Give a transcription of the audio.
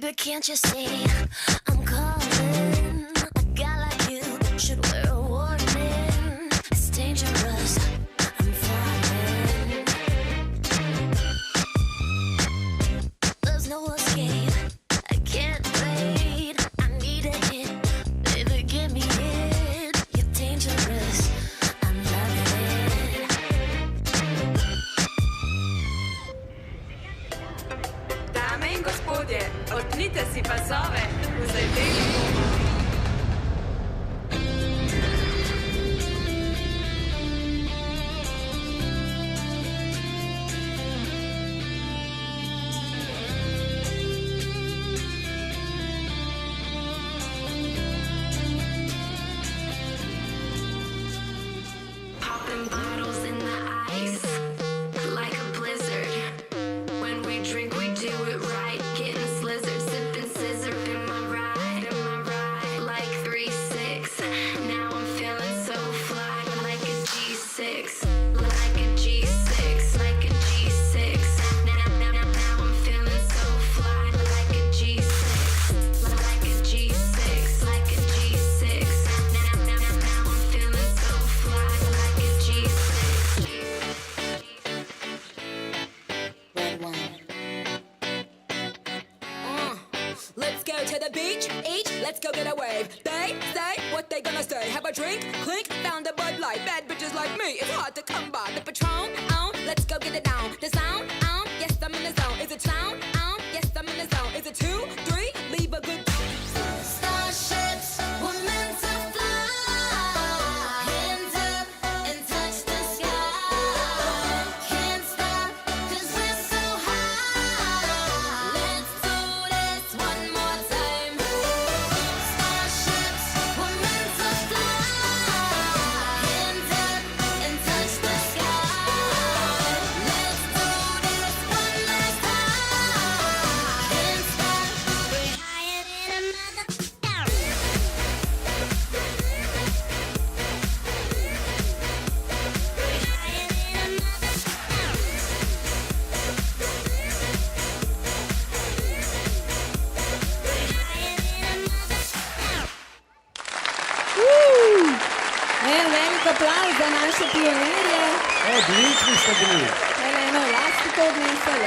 Baby, can't you see I'm calling? A guy like you should wear a warning. It's dangerous, I'm falling. There's no escape, I can't wait. I need a hit, baby, give me it. You're dangerous, I'm loving it. Dame in gospodje, odpnite si pasove, vzeti jih bomo. Popping bottles in the ice, like a blizzard. When we drink, we do it right. Getting slizzard, sipping scissor in my ride, like 3-6. Now I'm feeling so fly, like a G6, like a G6, like a G6. Now I'm feeling so fly, like a G6, like a G6, like a G6. Now I'm feeling so fly, like a G6. Red wine. Let's go to the beach, each, let's go get a wave. They say what they gonna say. Have a drink, clink, found a Bud Light. Bad bitches like me, it's hard to come by. The Patron, let's go get it down. The sound, yes, I'm in the zone. Is it sound, yes, I'm in the zone. Is it 2, 3, leave a good. Starships were meant to fly. Hands up and touch the sky. Can't stop 'cause we're so high. Let's do this one more time. Starships were meant to fly. Hands up and touch the sky. Let's do this one last time. Can't stop. We're higher than a mother. En velik aplavz za naše pionirje. Odlični ste bili. Eno elastiko odnesel,